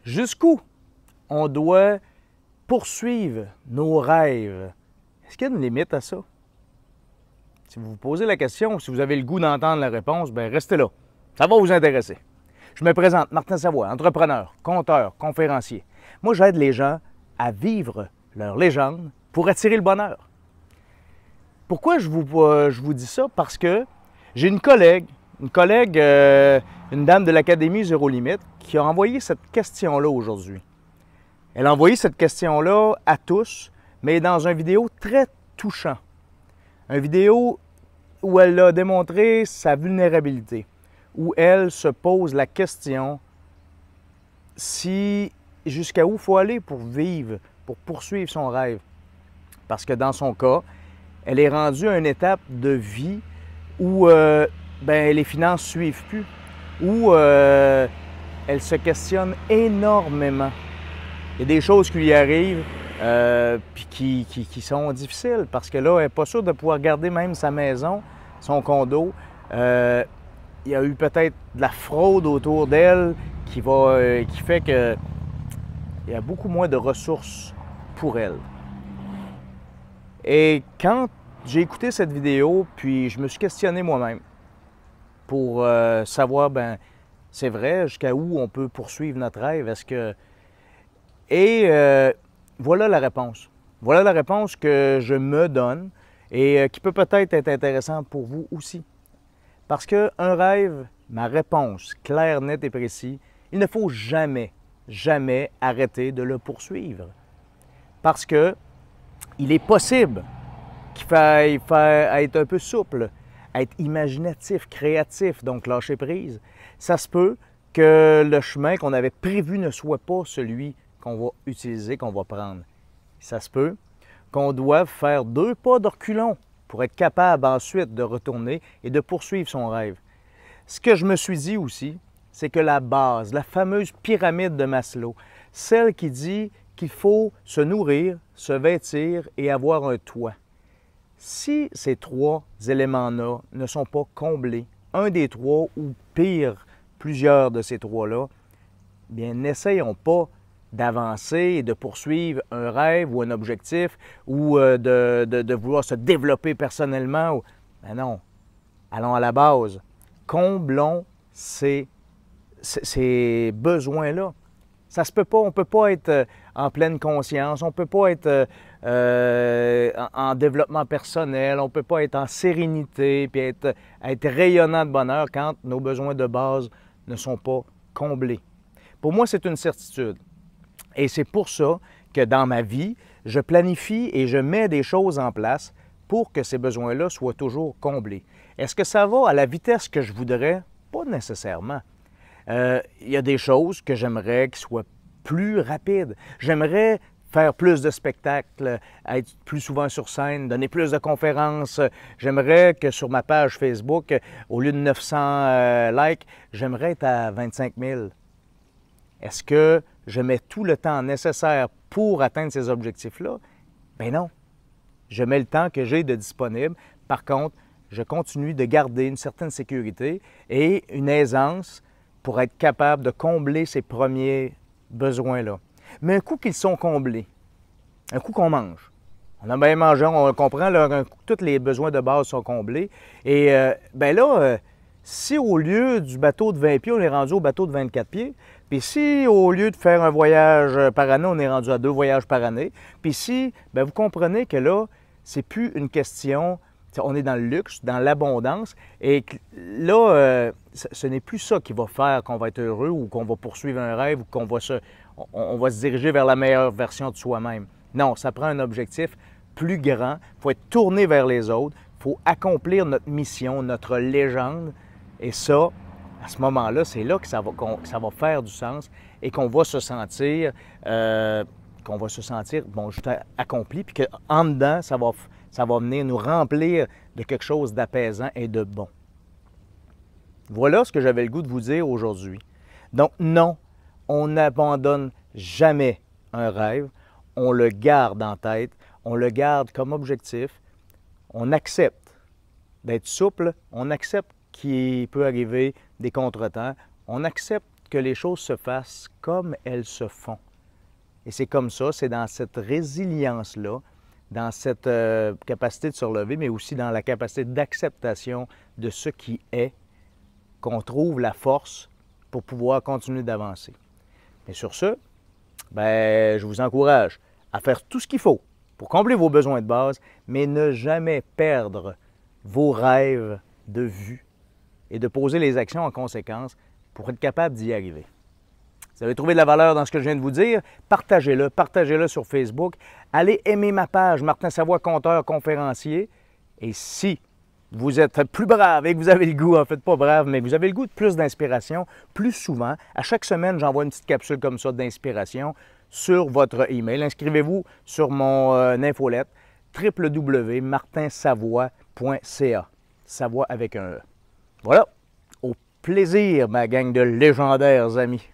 Jusqu'où on doit poursuivre nos rêves? Est-ce qu'il y a une limite à ça? Si vous vous posez la question, si vous avez le goût d'entendre la réponse, bien restez là. Ça va vous intéresser. Je me présente, Martin Savoie, entrepreneur, conteur, conférencier. Moi, j'aide les gens à vivre leur légende pour attirer le bonheur. Pourquoi je vous dis ça? Parce que j'ai une collègue, une dame de l'Académie Zéro Limite, qui a envoyé cette question-là aujourd'hui. Elle a envoyé cette question-là à tous, mais dans une vidéo très touchante. Une vidéo où elle a démontré sa vulnérabilité, où elle se pose la question si jusqu'à où il faut aller pour vivre, pour poursuivre son rêve. Parce que dans son cas, elle est rendue à une étape de vie où les finances ne suivent plus, où elle se questionne énormément. Il y a des choses qui lui arrivent puis qui sont difficiles parce que là, elle n'est pas sûre de pouvoir garder même sa maison, son condo. Il y a eu peut-être de la fraude autour d'elle qui fait qu'il y a beaucoup moins de ressources pour elle. Et quand j'ai écouté cette vidéo, puis je me suis questionné moi-même pour savoir, c'est vrai, jusqu'à où on peut poursuivre notre rêve, est-ce que... Et voilà la réponse. Voilà la réponse que je me donne et qui peut peut-être être intéressante pour vous aussi. Parce qu'un rêve, ma réponse claire, nette et précise, il ne faut jamais, jamais arrêter de le poursuivre. Parce que il est possible qu'il faille être un peu souple, être imaginatif, créatif, donc lâcher prise. Ça se peut que le chemin qu'on avait prévu ne soit pas celui qu'on va utiliser, qu'on va prendre. Ça se peut qu'on doive faire 2 pas de reculons pour être capable ensuite de retourner et de poursuivre son rêve. Ce que je me suis dit aussi, c'est que la base, la fameuse pyramide de Maslow, celle qui dit qu'il faut se nourrir, se vêtir et avoir un toit. Si ces 3 éléments-là ne sont pas comblés, un des 3 ou pire, plusieurs de ces 3-là, bien n'essayons pas d'avancer et de poursuivre un rêve ou un objectif ou de vouloir se développer personnellement. Ben non, allons à la base. Comblons ces besoins-là. Ça se peut pas, on ne peut pas être en pleine conscience, on ne peut pas être en développement personnel, on ne peut pas être en sérénité, puis être rayonnant de bonheur quand nos besoins de base ne sont pas comblés. Pour moi, c'est une certitude. Et c'est pour ça que dans ma vie, je planifie et je mets des choses en place pour que ces besoins-là soient toujours comblés. Est-ce que ça va à la vitesse que je voudrais? Pas nécessairement. Il y a des choses que j'aimerais qui soient plus rapides. J'aimerais faire plus de spectacles, être plus souvent sur scène, donner plus de conférences. J'aimerais que sur ma page Facebook, au lieu de 900 likes, j'aimerais être à 25 000. Est-ce que je mets tout le temps nécessaire pour atteindre ces objectifs-là? Bien non. Je mets le temps que j'ai de disponible. Par contre, je continue de garder une certaine sécurité et une aisance pour être capable de combler ces premiers besoins-là. Mais un coup qu'ils sont comblés, un coup qu'on mange, on a bien mangé, on comprend, là, un coup, tous les besoins de base sont comblés. Et si au lieu du bateau de 20 pieds, on est rendu au bateau de 24 pieds, puis si au lieu de faire un voyage par année, on est rendu à 2 voyages par année, puis si, vous comprenez que là, c'est plus une question, on est dans le luxe, dans l'abondance, et là, ce n'est plus ça qui va faire qu'on va être heureux ou qu'on va poursuivre un rêve ou qu'on va on va se diriger vers la meilleure version de soi-même. Non, ça prend un objectif plus grand, il faut être tourné vers les autres, il faut accomplir notre mission, notre légende, et ça, à ce moment-là, c'est là que ça va faire du sens et qu'on va se sentir, juste accompli, puis qu'en dedans, ça va venir nous remplir de quelque chose d'apaisant et de bon. Voilà ce que j'avais le goût de vous dire aujourd'hui. Donc non, on n'abandonne jamais un rêve, on le garde en tête, on le garde comme objectif, on accepte d'être souple, on accepte qu'il peut arriver des contretemps, on accepte que les choses se fassent comme elles se font. Et c'est comme ça, c'est dans cette résilience-là, dans cette capacité de se relever, mais aussi dans la capacité d'acceptation de ce qui est, qu'on trouve la force pour pouvoir continuer d'avancer. Et sur ce, je vous encourage à faire tout ce qu'il faut pour combler vos besoins de base, mais ne jamais perdre vos rêves de vue et de poser les actions en conséquence pour être capable d'y arriver. Vous avez trouvé de la valeur dans ce que je viens de vous dire, partagez-le sur Facebook. Allez aimer ma page Martin Savoie, conteur, conférencier. Et si vous êtes plus brave et que vous avez le goût, en fait pas brave, mais que vous avez le goût de plus d'inspiration, plus souvent, à chaque semaine, j'envoie une petite capsule comme ça d'inspiration sur votre email. Inscrivez-vous sur mon infolette www.martinsavoie.ca. Savoie avec un E. Voilà. Au plaisir, ma gang de légendaires amis.